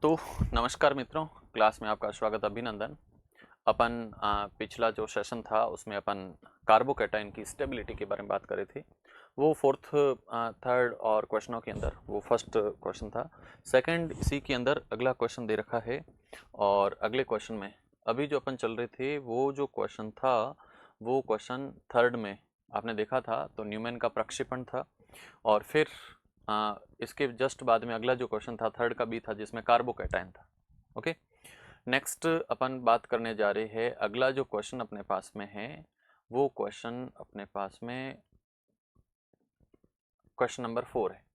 तो नमस्कार मित्रों, क्लास में आपका स्वागत, अभिनंदन। अपन पिछला जो सेशन था उसमें अपन कार्बोकैटायन की स्टेबिलिटी के बारे में बात कर रहे थे। वो फोर्थ थर्ड और क्वेश्चनों के अंदर वो फर्स्ट क्वेश्चन था। सेकंड इसी के अंदर अगला क्वेश्चन दे रखा है और अगले क्वेश्चन में अभी जो अपन चल रहे थे वो जो क्वेश्चन था वो क्वेश्चन थर्ड में आपने देखा था तो न्यूमैन का प्रक्षेपण था। और फिर इसके जस्ट बाद में अगला जो क्वेश्चन था थर्ड का भी था जिसमें कार्बोकैटायन था। ओके, नेक्स्ट अपन बात करने जा रहे हैं। अगला जो क्वेश्चन अपने पास में है वो क्वेश्चन अपने पास में क्वेश्चन नंबर 4 है।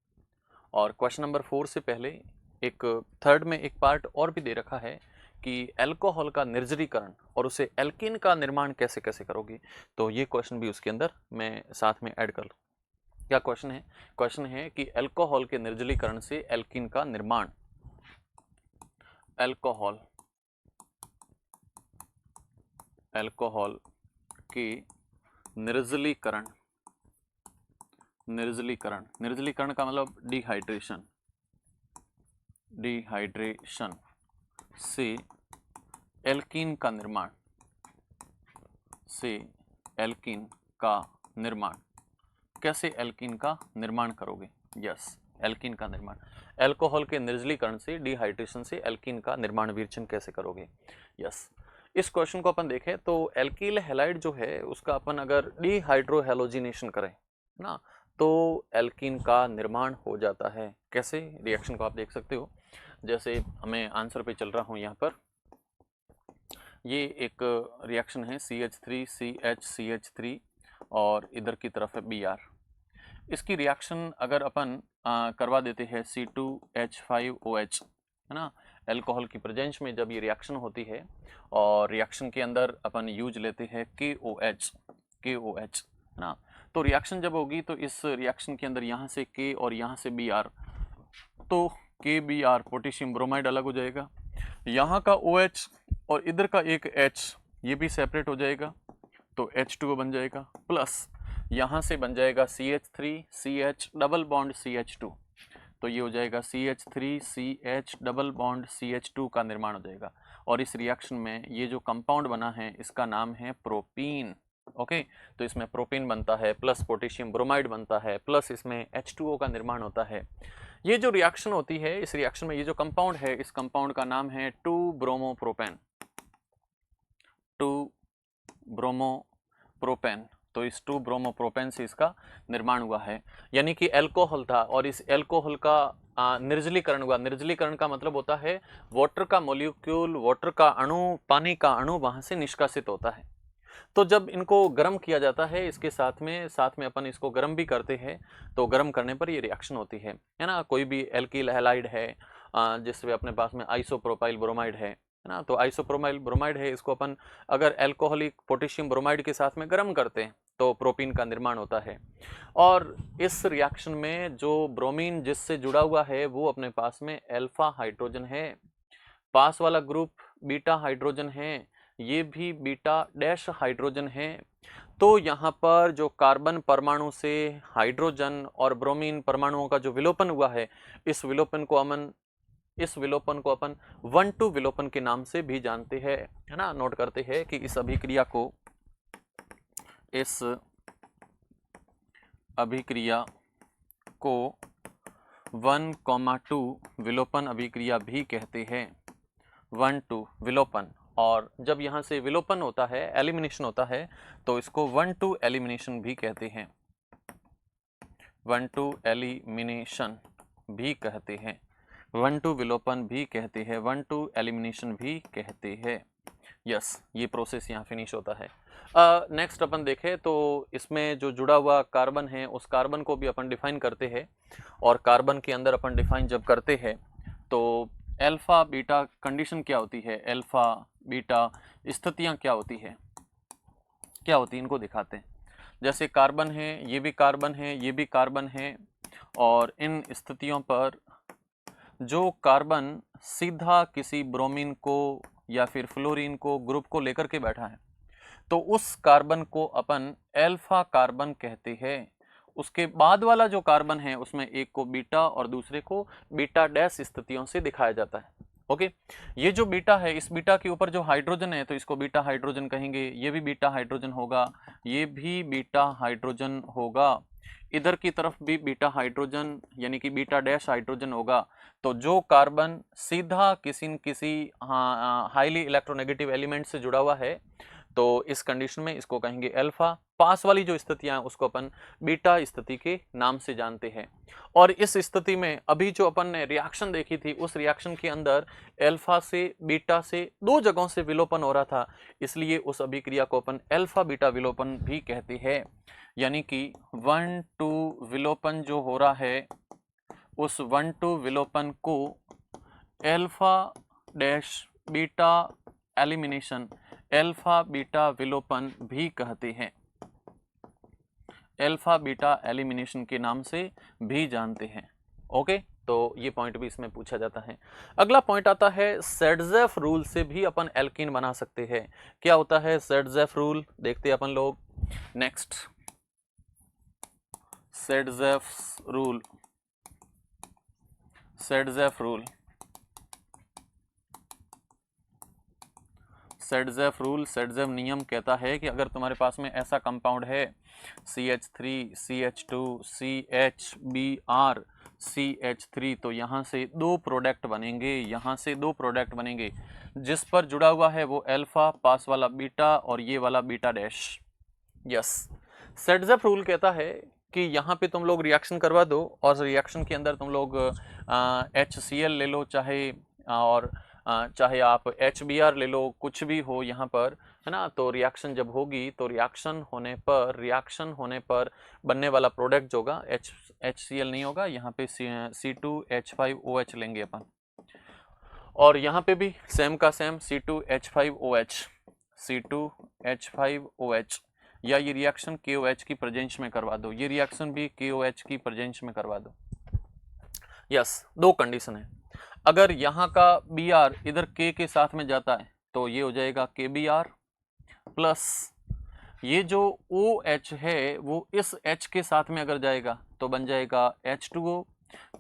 और क्वेश्चन नंबर 4 से पहले एक थर्ड में एक पार्ट और भी दे रखा है कि अल्कोहल का निर्जलीकरण और उसे एल्कीन का निर्माण कैसे कैसे करोगे। तो ये क्वेश्चन भी उसके अंदर मैं साथ में ऐड कर लूँ। क्या क्वेश्चन है? क्वेश्चन है कि अल्कोहल के निर्जलीकरण से एल्कीन का निर्माण, अल्कोहल के निर्जलीकरण निर्जलीकरण का मतलब डिहाइड्रेशन से एल्कीन का निर्माण कैसे एल्कीन का निर्माण करोगे। यस, एल्कीन का निर्माण, अल्कोहल के निर्जलीकरण से डिहाइड्रेशन से एल्कीन का निर्माण विरचन कैसे करोगे। यस, इस क्वेश्चन को अपन देखें तो एल्कील हैलाइड जो है उसका अपन अगर डिहाइड्रोहेलोजिनेशन करें ना तो एल्कीन का निर्माण हो जाता है। कैसे? रिएक्शन को आप देख सकते हो। जैसे हमें आंसर पे चल रहा हूं यहाँ पर, ये एक रिएक्शन है CH3CH3 और इधर की तरफ है Br। इसकी रिएक्शन अगर अपन करवा देते हैं C2H5OH, है ना, अल्कोहल की प्रेजेंस में जब ये रिएक्शन होती है और रिएक्शन के अंदर अपन यूज लेते हैं KOH, है ना। तो रिएक्शन जब होगी तो इस रिएक्शन के अंदर यहाँ से K और यहाँ से Br, तो KBr पोटेशियम ब्रोमाइड अलग हो जाएगा, यहाँ का OH और इधर का एक H ये भी सेपरेट हो जाएगा तो H2O बन जाएगा, प्लस यहाँ से बन जाएगा CH3CH डबल बॉन्ड CH2, तो ये हो जाएगा CH3CH डबल बॉन्ड CH2 का निर्माण हो जाएगा। और इस रिएक्शन में ये जो कंपाउंड बना है इसका नाम है प्रोपीन। ओके, तो इसमें प्रोपीन बनता है प्लस पोटेशियम ब्रोमाइड बनता है प्लस इसमें H2O का निर्माण होता है। ये जो रिएक्शन होती है इस रिएक्शन में ये जो कंपाउंड है इस कंपाउंड का नाम है 2-ब्रोमोप्रोपेन, 2-ब्रोमोप्रोपेन। तो इस 2-ब्रोमोप्रोपेन से इसका निर्माण हुआ है, यानी कि अल्कोहल था और इस अल्कोहल का निर्जलीकरण हुआ। निर्जलीकरण का मतलब होता है वाटर का मॉलिक्यूल, वाटर का अणु, पानी का अणु वहां से निष्कासित होता है। तो जब इनको गर्म किया जाता है इसके साथ में अपन इसको गर्म भी करते हैं तो गर्म करने पर ये रिएक्शन होती है ना। कोई भी एल्कील हैलाइड है जिसमें अपने पास में आइसोप्रोपाइल ब्रोमाइड है ना, तो आइसोप्रोपाइल ब्रोमाइड है, इसको अपन अगर अल्कोहलिक पोटेशियम ब्रोमाइड के साथ में गर्म करते हैं तो प्रोपीन का निर्माण होता है। और इस रिएक्शन में जो ब्रोमीन जिससे जुड़ा हुआ है वो अपने पास में अल्फा हाइड्रोजन है, पास वाला ग्रुप बीटा हाइड्रोजन है, ये भी बीटा डैश हाइड्रोजन है। तो यहाँ पर जो कार्बन परमाणु से हाइड्रोजन और ब्रोमीन परमाणुओं का जो विलोपन हुआ है इस विलोपन को अपन 1-2 विलोपन के नाम से भी जानते हैं, है ना। नोट करते हैं कि इस अभिक्रिया को 1,2 विलोपन अभिक्रिया भी कहते हैं, 1-2 विलोपन। और जब यहाँ से विलोपन होता है, एलिमिनेशन होता है, तो इसको 1-2 एलिमिनेशन भी कहते हैं, 1-2 एलिमिनेशन भी कहते हैं, 1-2 विलोपन भी कहते हैं, 1-2 एलिमिनेशन भी कहते हैं। यस, ये प्रोसेस यहाँ फिनिश होता है। नेक्स्ट अपन देखें तो इसमें जो जुड़ा हुआ कार्बन है उस कार्बन को भी अपन डिफाइन करते हैं और कार्बन के अंदर अपन डिफाइन जब करते हैं तो अल्फा बीटा कंडीशन क्या होती है, अल्फा बीटा स्थितियां क्या होती है इनको दिखाते हैं। जैसे कार्बन है, ये भी कार्बन है, ये भी कार्बन है, और इन स्थितियों पर जो कार्बन सीधा किसी ब्रोमीन को या फिर फ्लोरीन को ग्रुप को लेकर के बैठा है तो उस कार्बन को अपन अल्फा कार्बन कहते हैं। उसके बाद वाला जो कार्बन है उसमें एक को बीटा और दूसरे को बीटा डैश स्थितियों से दिखाया जाता है। ओके। ये जो बीटा है, इस बीटा के ऊपर जो हाइड्रोजन है तो इसको बीटा हाइड्रोजन कहेंगे, ये भी बीटा हाइड्रोजन होगा, ये भी बीटा हाइड्रोजन होगा, इधर की तरफ भी बीटा हाइड्रोजन यानी कि बीटा डैश हाइड्रोजन होगा। तो जो कार्बन सीधा किसी न किसी हाईली इलेक्ट्रोनेगेटिव एलिमेंट से जुड़ा हुआ है तो इस कंडीशन में इसको कहेंगे अल्फा। पास वाली जो स्थितियां हैं उसको अपन बीटा स्थिति के नाम से जानते हैं। और इस स्थिति में अभी जो अपन ने रिएक्शन देखी थी उस रिएक्शन के अंदर अल्फा से बीटा से दो जगहों से विलोपन हो रहा था, इसलिए उस अभिक्रिया को अपन अल्फा बीटा विलोपन भी कहते हैं। यानी कि 1-2 विलोपन जो हो रहा है उस 1-2 विलोपन को alpha dash beta elimination, alpha beta विलोपन भी कहते हैं, अल्फा बीटा एलिमिनेशन के नाम से भी जानते हैं। ओके, तो ये पॉइंट भी इसमें पूछा जाता है। अगला पॉइंट आता है सेडजेफ रूल से भी अपन एल्कीन बना सकते हैं। क्या होता है सेडजेफ रूल, देखते हैं अपन लोग। नेक्स्ट, सेडजेफ रूल, सेडजेफ रूल, सेडजेफ रूल, सेडजेफ नियम कहता है कि अगर तुम्हारे पास में ऐसा कंपाउंड है CH3 CH2 CHBr CH3 तो यहाँ से दो प्रोडक्ट बनेंगे, यहाँ से दो प्रोडक्ट बनेंगे, जिस पर जुड़ा हुआ है वो अल्फा, पास वाला बीटा और ये वाला बीटा डैश। यस, सेडजेफ रूल कहता है कि यहाँ पे तुम लोग रिएक्शन करवा दो और रिएक्शन के अंदर तुम लोग HCl ले लो चाहे, और चाहे आप HBr ले लो, कुछ भी हो यहाँ पर, है ना। तो रिएक्शन जब होगी तो रिएक्शन होने पर बनने वाला प्रोडक्ट जो होगा HCl नहीं होगा, यहाँ पे C2H5OH लेंगे अपन, और यहाँ पे भी सेम का सेम C2H5OH, C2H5OH, या ये रिएक्शन KOH की प्रेजेंस में करवा दो, ये रिएक्शन भी KOH की प्रेजेंस में करवा दो। यस, दो कंडीशन है। अगर यहाँ का Br इधर K के साथ में जाता है तो ये हो जाएगा KBr प्लस ये जो OH है वो इस H के साथ में अगर जाएगा तो बन जाएगा H2O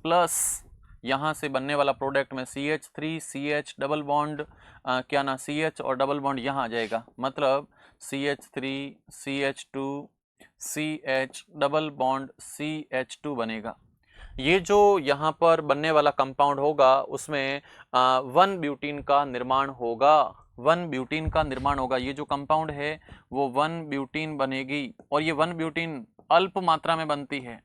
प्लस यहाँ से बनने वाला प्रोडक्ट में CH3 CH डबल बॉन्ड क्या ना CH और डबल बॉन्ड यहाँ आ जाएगा, मतलब CH3 CH2 CH double bond CH2 बनेगा। ये जो यहाँ पर बनने वाला कंपाउंड होगा उसमें 1 ब्यूटीन का निर्माण होगा, 1 ब्यूटीन का निर्माण होगा। ये जो कंपाउंड है वो 1 ब्यूटीन बनेगी, और ये 1 ब्यूटीन अल्प मात्रा में बनती है,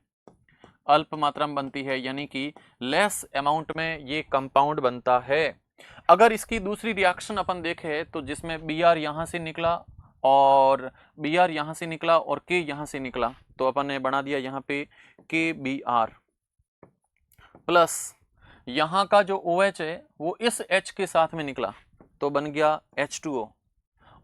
अल्प मात्रा में बनती है, यानी कि लेस अमाउंट में ये कंपाउंड बनता है। अगर इसकी दूसरी रिएक्शन अपन देखें तो जिसमें Br यहाँ से निकला और Br यहाँ से निकला और K यहाँ से निकला, तो अपन ने बना दिया यहाँ पे KBr प्लस यहाँ का जो OH है वो इस H के साथ में निकला तो बन गया H2O,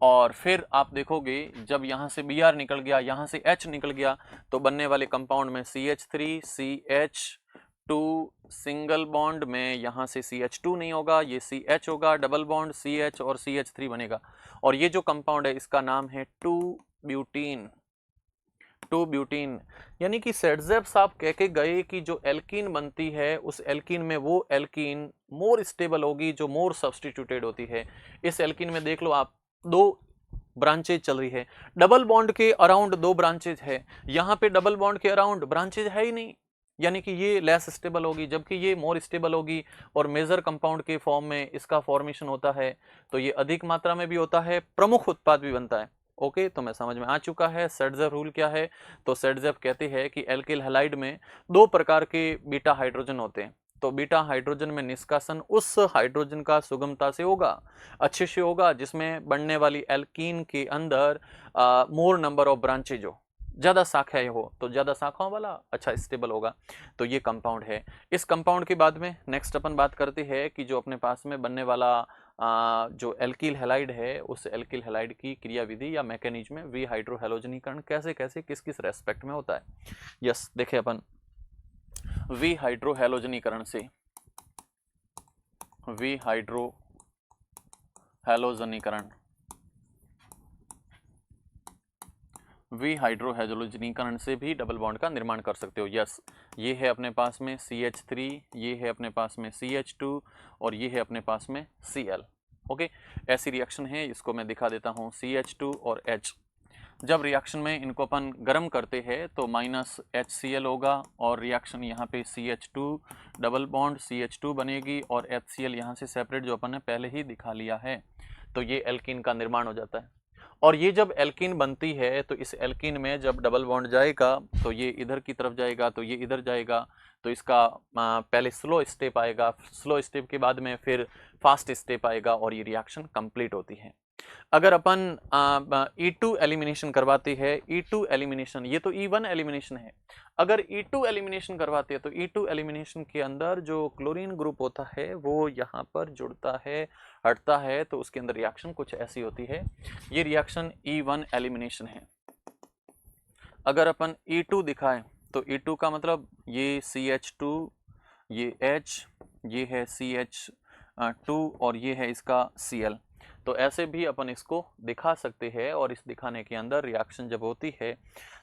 और फिर आप देखोगे जब यहाँ से Br निकल गया, यहाँ से H निकल गया, तो बनने वाले कंपाउंड में CH3 CH2 सिंगल बॉन्ड में यहाँ से CH2 नहीं होगा, ये CH होगा, डबल बॉन्ड CH और CH3 बनेगा, और ये जो कंपाउंड है इसका नाम है 2 ब्यूटीन, 2 ब्यूटीन। यानी कि सेडजेफ साहब कह के गए कि जो एल्कीन बनती है उस एल्कीन में वो एल्कीन मोर स्टेबल होगी जो मोर सब्स्टिट्यूटेड होती है। इस एल्कीन में देख लो आप, दो ब्रांचेज चल रही है, डबल बॉन्ड के अराउंड दो ब्रांचेज है, यहाँ पे डबल बॉन्ड के अराउंड ब्रांचेज है ही नहीं, यानी कि ये लेस स्टेबल होगी जबकि ये मोर स्टेबल होगी, और मेजर कंपाउंड के फॉर्म में इसका फॉर्मेशन होता है, तो ये अधिक मात्रा में भी होता है, प्रमुख उत्पाद भी बनता है। ओके, तो मैं समझ में आ चुका है सेडजेफ रूल क्या है। तो सेडजेफ कहते हैं कि एल्किल हैलाइड में दो प्रकार के बीटा हाइड्रोजन होते हैं, तो बीटा हाइड्रोजन में निष्कासन उस हाइड्रोजन का सुगमता से होगा, अच्छे से होगा, जिसमें बनने वाली एल्कीन के अंदर मोर नंबर ऑफ ब्रांचेज हो, ज्यादा शाखाएं हो, तो ज्यादा शाखाओं वाला अच्छा स्टेबल होगा, तो ये कंपाउंड है। इस कंपाउंड के बाद में नेक्स्ट अपन बात करते हैं कि जो अपने पास में बनने वाला जो एल्किल हैलाइड है उस एल्किल हैलाइड की क्रियाविधि या मैकेनिज्म में वी हाइड्रो हैलोजनीकरण कैसे कैसे किस किस रेस्पेक्ट में होता है। यस, देखें अपन वी हाइड्रो हैलोजनीकरण से, वी हाइड्रो हैलोजनीकरण, वी हाइड्रोहेलोजनीकरण से भी डबल बॉन्ड का निर्माण कर सकते हो। यस, ये है अपने पास में CH3, ये है अपने पास में CH2 और ये है अपने पास में Cl। ओके, ऐसी रिएक्शन है, इसको मैं दिखा देता हूँ। CH2 और H, जब रिएक्शन में इनको अपन गर्म करते हैं तो -HCl होगा और रिएक्शन यहाँ पे CH2 डबल बॉन्ड CH2 बनेगी और HCl यहाँ से सेपरेट जो अपन ने पहले ही दिखा लिया है, तो ये एल्कीन का निर्माण हो जाता है। और ये जब एल्कीन बनती है तो इस एल्कीन में जब डबल बॉन्ड जाएगा तो ये इधर की तरफ जाएगा, तो ये इधर जाएगा, तो इसका पहले स्लो स्टेप आएगा, स्लो स्टेप के बाद में फिर फास्ट स्टेप आएगा और ये रिएक्शन कंप्लीट होती है। अगर अपन E2 एलिमिनेशन करवाते हैं, E2 एलिमिनेशन, ये तो E1 एलिमिनेशन है, अगर E2 एलिमिनेशन करवाते हैं तो E2 एलिमिनेशन के अंदर जो क्लोरीन ग्रुप होता है वो यहाँ पर जुड़ता है, हटता है, तो उसके अंदर रिएक्शन कुछ ऐसी होती है। ये रिएक्शन E1 एलिमिनेशन है। अगर अपन E2 दिखाएं तो E2 का मतलब ये CH2, ये H, ये है CH2 और ये है इसका Cl। तो ऐसे भी अपन इसको दिखा सकते हैं और इस दिखाने के अंदर रिएक्शन जब होती है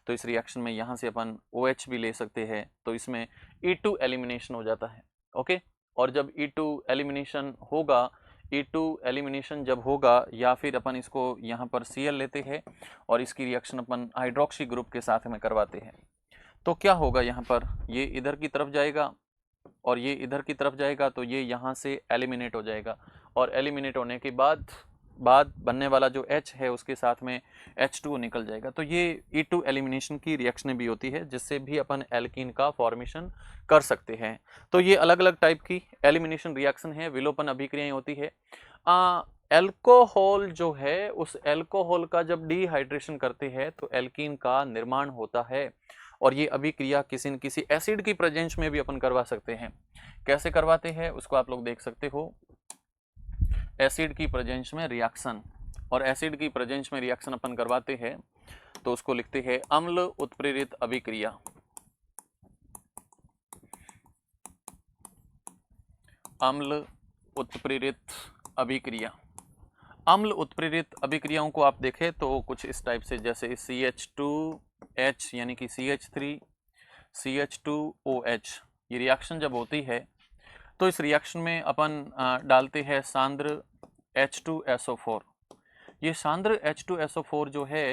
तो इस रिएक्शन में यहाँ से अपन OH भी ले सकते हैं, तो इसमें E2 एलिमिनेशन हो जाता है। ओके, और जब E2 एलिमिनेशन होगा, E2 एलिमिनेशन जब होगा या फिर अपन इसको यहाँ पर Cl लेते हैं और इसकी रिएक्शन अपन हाइड्रोक्सी ग्रुप के साथ में करवाते हैं, तो क्या होगा, यहाँ पर ये इधर की तरफ जाएगा और ये इधर की तरफ जाएगा, तो ये यहाँ से एलिमिनेट हो जाएगा और एलिमिनेट होने के बाद बनने वाला जो H है उसके साथ में H2O निकल जाएगा। तो ये E2 एलिमिनेशन की रिएक्शन भी होती है जिससे भी अपन एल्कीन का फॉर्मेशन कर सकते हैं। तो ये अलग अलग टाइप की एलिमिनेशन रिएक्शन है, विलोपन अभिक्रियाएं होती है। एल्कोहल जो है, उस एल्कोहल का जब डिहाइड्रेशन करते हैं तो एल्कीन का निर्माण होता है और ये अभिक्रिया किसी न किसी एसिड की प्रेजेंस में भी अपन करवा सकते हैं। कैसे करवाते हैं उसको आप लोग देख सकते हो। एसिड की प्रेजेंस में रिएक्शन, और एसिड की प्रेजेंस में रिएक्शन अपन करवाते हैं तो उसको लिखते हैं अम्ल उत्प्रेरित अभिक्रिया। अम्ल उत्प्रेरित अभिक्रिया। अम्ल उत्प्रेरित अभिक्रियाओं को आप देखें तो कुछ इस टाइप से, जैसे CH2H यानी कि CH3 CH2OH, ये रिएक्शन जब होती है तो इस रिएक्शन में अपन डालते हैं सांद्र H2SO4। ये सांद्र H2SO4 जो है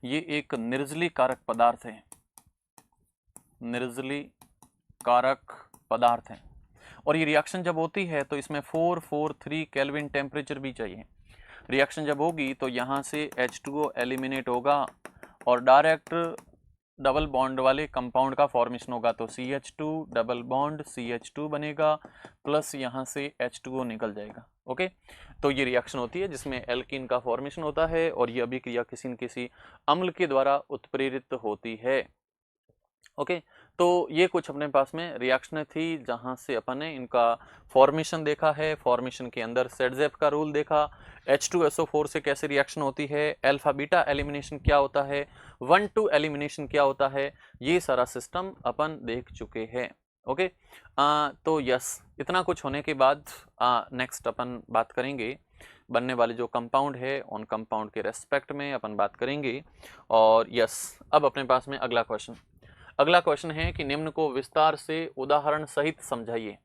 ये एक निर्जली कारक पदार्थ है, निर्जली कारक पदार्थ है, और ये रिएक्शन जब होती है तो इसमें 443 केल्विन टेम्परेचर भी चाहिए। रिएक्शन जब होगी तो यहाँ से H2O एलिमिनेट होगा और डायरेक्ट डबल बॉन्ड वाले कंपाउंड का फॉर्मेशन होगा, तो CH2 डबल बॉन्ड CH2 बनेगा प्लस यहाँ से H2O निकल जाएगा। ओके, तो ये रिएक्शन होती है जिसमें एल्कीन का फॉर्मेशन होता है और ये अभिक्रिया किसी न किसी अम्ल के द्वारा उत्प्रेरित होती है। ओके, तो ये कुछ अपने पास में रिएक्शन थी जहां से अपन ने इनका फॉर्मेशन देखा है। फॉर्मेशन के अंदर सेडजेफ का रूल देखा, H2SO4 से कैसे रिएक्शन होती है, अल्फा बीटा एलिमिनेशन क्या होता है, 1,2 एलिमिनेशन क्या होता है, ये सारा सिस्टम अपन देख चुके हैं। ओके, तो यस, इतना कुछ होने के बाद नेक्स्ट अपन बात करेंगे बनने वाले जो कंपाउंड है उन कंपाउंड के रेस्पेक्ट में अपन बात करेंगे। और यस, अब अपने पास में अगला क्वेश्चन है कि निम्न को विस्तार से उदाहरण सहित समझाइए।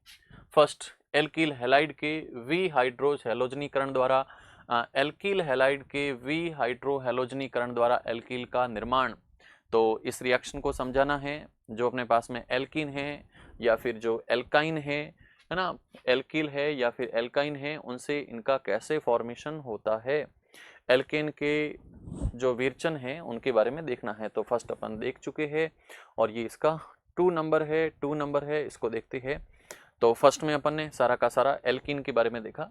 फर्स्ट, एल्किल हैलाइड के वी हाइड्रोज हैलोजनीकरण द्वारा एल्किल हैलाइड के वी हाइड्रो हैलोजनीकरण द्वारा एल्किल का निर्माण। तो इस रिएक्शन को समझाना है, जो अपने पास में एल्किन है या फिर जो एल्काइन है ना, एल्किल है या फिर एल्काइन है, उनसे इनका कैसे फॉर्मेशन होता है, एल्केन के जो विरचन है उनके बारे में देखना है। तो फर्स्ट अपन देख चुके हैं और ये इसका 2 नंबर है, इसको देखते हैं। तो फर्स्ट में अपन ने सारा का सारा एल्कीन के बारे में देखा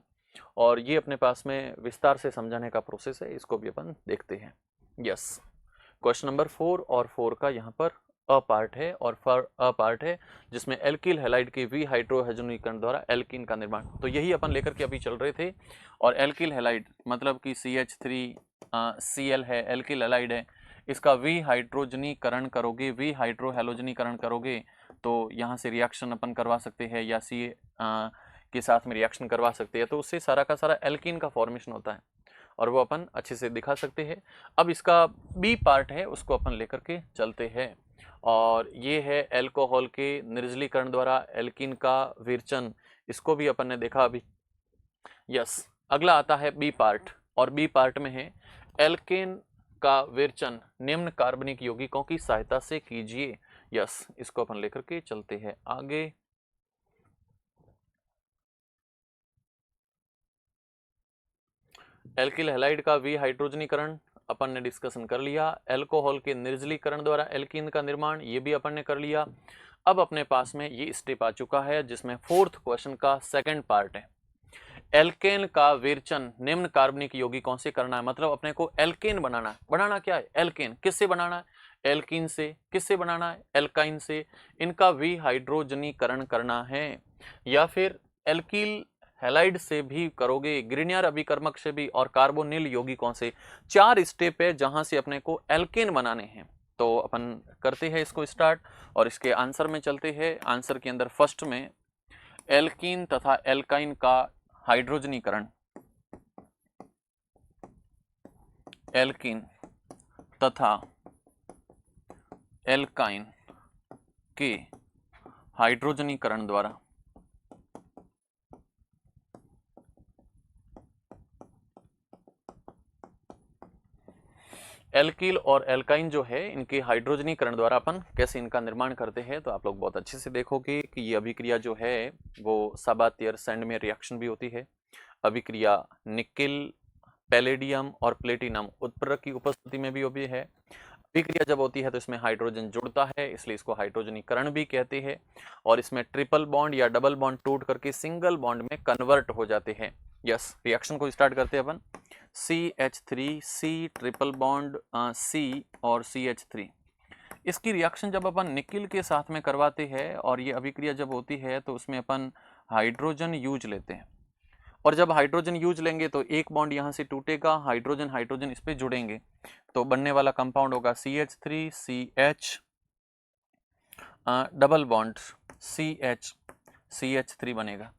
और ये अपने पास में विस्तार से समझाने का प्रोसेस है, इसको भी अपन देखते हैं। यस, क्वेश्चन नंबर 4 और 4 का यहाँ पर अ पार्ट है और अ पार्ट है जिसमें एल्किल हैलाइड के वी हाइड्रोहेलोजनीकरण द्वारा एल्कीन का निर्माण। तो यही अपन लेकर के अभी चल रहे थे। और एल्किल हैलाइड मतलब कि CH3 Cl है, एल्किल हैलाइड है, इसका वी हाइड्रोजनीकरण करोगे, वी हाइड्रोहेलोजनीकरण करोगे तो यहाँ से रिएक्शन अपन करवा सकते हैं या के साथ में रिएक्शन करवा सकते हैं, तो उससे सारा का सारा एल्कीन का फॉर्मेशन होता है। और वो अपन अच्छे से दिखा सकते हैं। अब इसका बी पार्ट है उसको अपन लेकर के चलते हैं, और ये है एल्कोहल के निर्जलीकरण द्वारा एल्कीन का विरचन, इसको भी अपन ने देखा अभी। यस, अगला आता है बी पार्ट, और बी पार्ट में है एल्केन का विरचन निम्न कार्बनिक यौगिकों की सहायता से कीजिए। यस, इसको अपन लेकर के चलते हैं आगे। एल्किल हैलाइड का वी हाइड्रोजनीकरण अपन ने डिस्कशन कर लिया। एल्कोहल के निर्जलीकरण द्वारा एल्कीन का निर्माण, ये भी अपन ने कर लिया। अब अपने पास में ये स्टेप आ चुका है जिसमें फोर्थ क्वेश्चन का सेकंड पार्ट है, एल्केन का विरचन निम्न कार्बनिक यौगिकों से करना है। मतलब अपने को एल्केन बनाना है। बनाना क्या है? एल्केन। किससे बनाना है? एल्कीन से। किससे बनाना है? एल्काइन से। इनका विहाइड्रोजनीकरण करना है, या फिर एल्किल हैलाइड से भी करोगे, ग्रिनियर अभिकर्मक से भी, और कार्बोनिल यौगिकों से। 4 स्टेप है जहां से अपने को एल्केन बनाने हैं। तो अपन करते हैं इसको स्टार्ट, और इसके आंसर में चलते हैं। आंसर के अंदर फर्स्ट में एल्कीन तथा एल्काइन का हाइड्रोजनीकरण, एल्कीन तथा एल्काइन के हाइड्रोजनीकरण द्वारा एल्किल और एल्काइन जो है इनके हाइड्रोजनीकरण द्वारा अपन कैसे इनका निर्माण करते हैं। तो आप लोग बहुत अच्छे से देखोगे कि ये अभिक्रिया जो है वो साबातियर सैंड में रिएक्शन भी होती है। अभिक्रिया निकिल, पैलेडियम और प्लेटिनम उत्प्रेरक की उपस्थिति में भी होती है। अभिक्रिया जब होती है तो इसमें हाइड्रोजन जुड़ता है, इसलिए इसको हाइड्रोजनीकरण भी कहते हैं। और इसमें ट्रिपल बॉन्ड या डबल बॉन्ड टूट करके सिंगल बॉन्ड में कन्वर्ट हो जाते हैं। यस, रिएक्शन को स्टार्ट करते हैं अपन। CH3 C triple bond C और CH3। इसकी रिएक्शन जब अपन निकिल के साथ में करवाते हैं और ये अभिक्रिया जब होती है तो उसमें अपन हाइड्रोजन यूज लेते हैं, और जब हाइड्रोजन यूज लेंगे तो एक बॉन्ड यहाँ से टूटेगा, हाइड्रोजन हाइड्रोजन इस पे जुड़ेंगे, तो बनने वाला कंपाउंड होगा CH3 CH double bond CH बनेगा।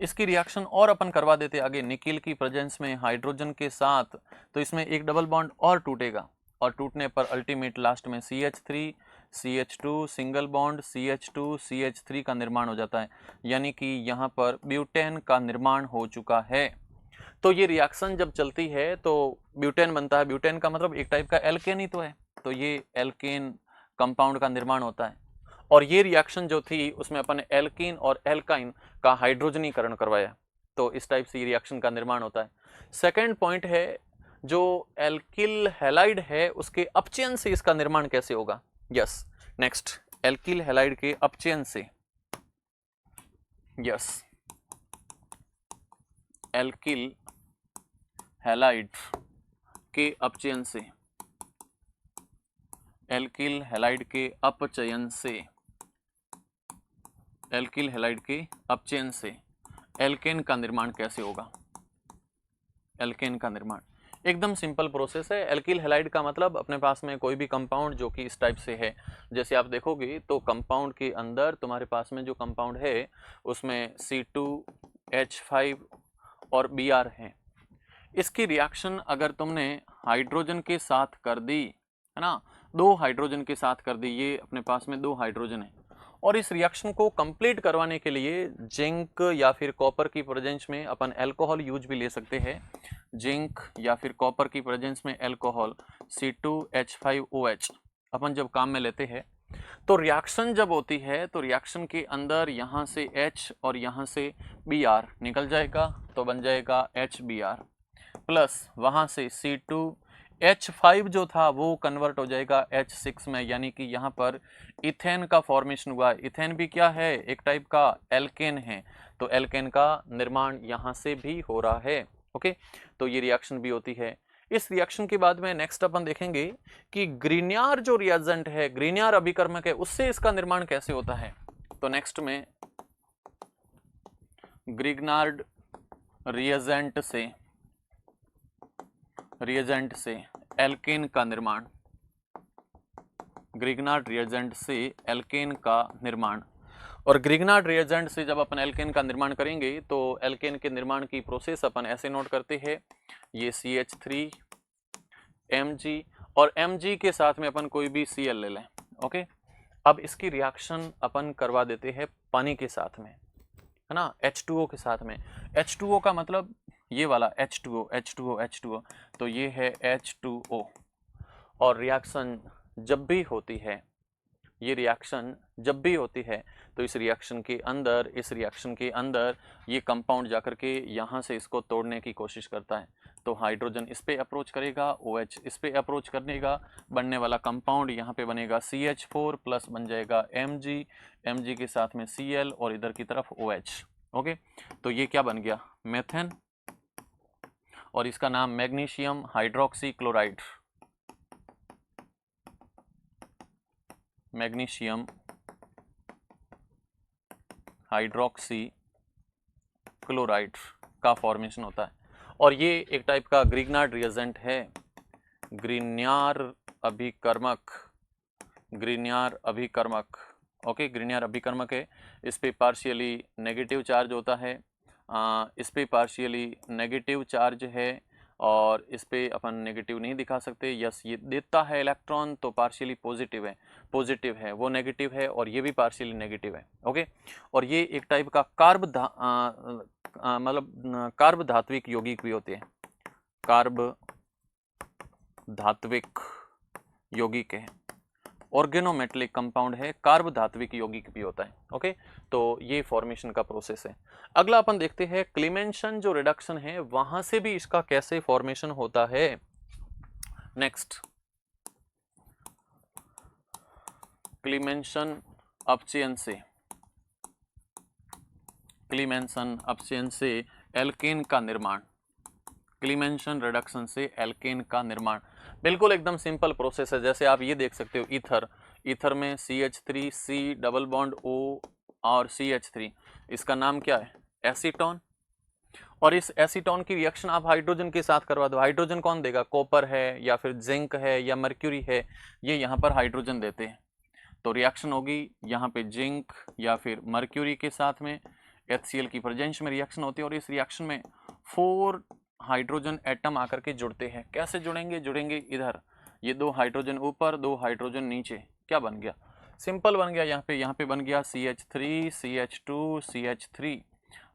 इसकी रिएक्शन और अपन करवा देते आगे निकिल की प्रेजेंस में हाइड्रोजन के साथ, तो इसमें एक डबल बॉन्ड और टूटेगा, और टूटने पर अल्टीमेट लास्ट में CH3 CH2 single bond CH2 CH3 का निर्माण हो जाता है, यानी कि यहाँ पर ब्यूटेन का निर्माण हो चुका है। तो ये रिएक्शन जब चलती है तो ब्यूटेन बनता है। ब्यूटेन का मतलब एक टाइप का एल्केन ही तो है, तो ये एल्केन कंपाउंड का निर्माण होता है। और ये रिएक्शन जो थी उसमें अपन ने एल्कीन और एल्काइन का हाइड्रोजनीकरण करवाया, तो इस टाइप से ये रिएक्शन का निर्माण होता है। सेकंड पॉइंट है, जो एल्किल हैलाइड है उसके अपचयन से इसका निर्माण कैसे होगा। यस, नेक्स्ट, एल्किल हैलाइड के अपचयन से। यस, एल्किल हैलाइड के अपचयन से, एल्किल हैलाइड के अपचयन से, एल्किल हैलाइड के अपचयन से एल्केन का निर्माण कैसे होगा। एल्केन का निर्माण एकदम सिंपल प्रोसेस है। एल्किल हैलाइड का मतलब अपने पास में कोई भी कंपाउंड जो कि इस टाइप से है, जैसे आप देखोगे तो कंपाउंड के अंदर तुम्हारे पास में जो कंपाउंड है उसमें C2H5 और Br है। इसकी रिएक्शन अगर तुमने हाइड्रोजन के साथ कर दी है ना, 2 हाइड्रोजन के साथ कर दी, ये अपने पास में 2 हाइड्रोजन है, और इस रिएक्शन को कंप्लीट करवाने के लिए जिंक या फिर कॉपर की प्रेजेंस में अपन अल्कोहल यूज भी ले सकते हैं। जिंक या फिर कॉपर की प्रेजेंस में अल्कोहल C2H5OH अपन जब काम में लेते हैं, तो रिएक्शन जब होती है तो रिएक्शन के अंदर यहाँ से H और यहाँ से Br निकल जाएगा, तो बन जाएगा HBr प्लस वहाँ से C2H5 जो था वो कन्वर्ट हो जाएगा H6 में, यानी कि यहाँ पर इथेन का फॉर्मेशन हुआ। इथेन भी क्या है? एक टाइप का एल्केन है, तो एल्केन का निर्माण यहाँ से भी हो रहा है। ओके, तो ये रिएक्शन भी होती है। इस रिएक्शन के बाद में नेक्स्ट अपन देखेंगे कि ग्रीनियर जो रिएजेंट है, ग्रीनियर अभिकर्मक है, उससे इसका निर्माण कैसे होता है। तो नेक्स्ट में ग्रिग्नार्ड रिएजेंट से एल्केन का निर्माण, ग्रिग्नार्ड रिएजेंट से एल्केन का निर्माण। और ग्रिग्नार्ड रिएजेंट से जब अपन एल्केन का निर्माण करेंगे तो एल्केन के निर्माण की प्रोसेस अपन ऐसे नोट करते हैं, ये CH3 Mg और Mg के साथ में अपन कोई भी Cl ले लें। ओके, अब इसकी रिएक्शन अपन करवा देते हैं पानी के साथ में, है ना, H2O के साथ में। H2O का मतलब ये वाला H2O H2O H2O, तो ये है H2O। और रिएक्शन जब भी होती है, ये रिएक्शन जब भी होती है तो इस रिएक्शन के अंदर ये कंपाउंड जाकर के यहाँ से इसको तोड़ने की कोशिश करता है। तो हाइड्रोजन इस पे अप्रोच करेगा, OH इस पे अप्रोच करेगा, बनने वाला कंपाउंड यहाँ पे बनेगा CH4 प्लस बन जाएगा Mg के साथ में Cl और इधर की तरफ OH। ओके, तो ये क्या बन गया, मेथेन, और इसका नाम magnesium hydroxy chloride, magnesium hydroxy chloride का फॉर्मेशन होता है। और ये एक टाइप का ग्रिग्नार्ड रिएजेंट है, ग्रिग्नार अभिकर्मक। ओके, ग्रिग्नार अभिकर्मक है। इस पे पार्शियली नेगेटिव चार्ज होता है, इस पे पार्शियली नेगेटिव चार्ज है, और इस पे अपन नेगेटिव नहीं दिखा सकते। यस, ये देता है इलेक्ट्रॉन तो पार्शियली पॉजिटिव है, वो नेगेटिव है, और ये भी पार्शियली नेगेटिव है। ओके, और ये एक टाइप का कार्ब धात्विक यौगिक भी होते हैं, कार्ब धात्विक यौगिक है, ऑर्गेनोमेटेलिक कंपाउंड है, कार्ब धात्विक यौगिक भी होता है। ओके, तो ये फॉर्मेशन का प्रोसेस है। अगला अपन देखते हैं क्लीमेंशन जो रिडक्शन है वहां से भी इसका कैसे फॉर्मेशन होता है। नेक्स्ट, क्लीमेंशन अपचयन से एल्केन का निर्माण, क्लीमेंशन रिडक्शन से एल्केन का निर्माण बिल्कुल एकदम सिंपल प्रोसेस है। जैसे आप ये देख सकते हो, ईथर में CH3 C double bond O और CH3, इसका नाम क्या है, एसीटोन। और इस एसीटोन की रिएक्शन आप हाइड्रोजन के साथ करवा दो, हाइड्रोजन कौन देगा, कॉपर है या फिर जिंक है या मर्क्यूरी है, ये यहाँ पर हाइड्रोजन देते हैं। तो रिएक्शन होगी यहाँ पे जिंक या फिर मर्क्यूरी के साथ में, HCl की प्रेजेंस में रिएक्शन होती है, और इस रिएक्शन में 4 हाइड्रोजन एटम आकर के जुड़ते हैं। कैसे जुड़ेंगे इधर, ये 2 हाइड्रोजन ऊपर 2 हाइड्रोजन नीचे, क्या बन गया, सिंपल बन गया। यहाँ पे बन गया CH3 CH2 CH3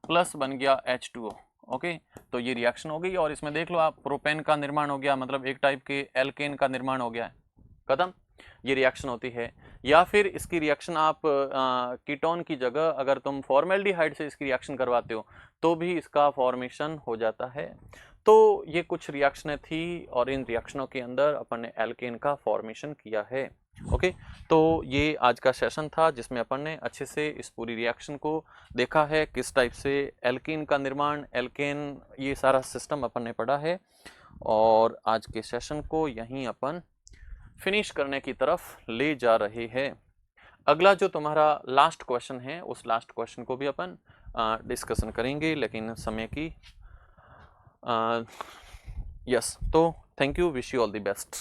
प्लस बन गया H2O। ओके, तो ये रिएक्शन हो गई, और इसमें देख लो आप, प्रोपेन का निर्माण हो गया, मतलब एक टाइप के एल्केन का निर्माण हो गया है, खत्म। ये रिएक्शन होती है। या फिर इसकी रिएक्शन आप कीटोन की जगह अगर तुम फॉर्मेल्डिहाइड से इसकी रिएक्शन करवाते हो तो भी इसका फॉर्मेशन हो जाता है। तो ये कुछ रिएक्शनें थी, और इन रिएक्शनों के अंदर अपन ने एल्केन का फॉर्मेशन किया है। ओके, तो ये आज का सेशन था जिसमें अपन ने अच्छे से इस पूरी रिएक्शन को देखा है, किस टाइप से एल्केन का निर्माण, एल्केन, ये सारा सिस्टम अपन ने पढ़ा है। और आज के सेशन को यहीं अपन फिनिश करने की तरफ ले जा रहे हैं। अगला जो तुम्हारा लास्ट क्वेश्चन है, उस लास्ट क्वेश्चन को भी अपन डिस्कशन करेंगे, लेकिन समय की यस। तो thank you, wish you all the best.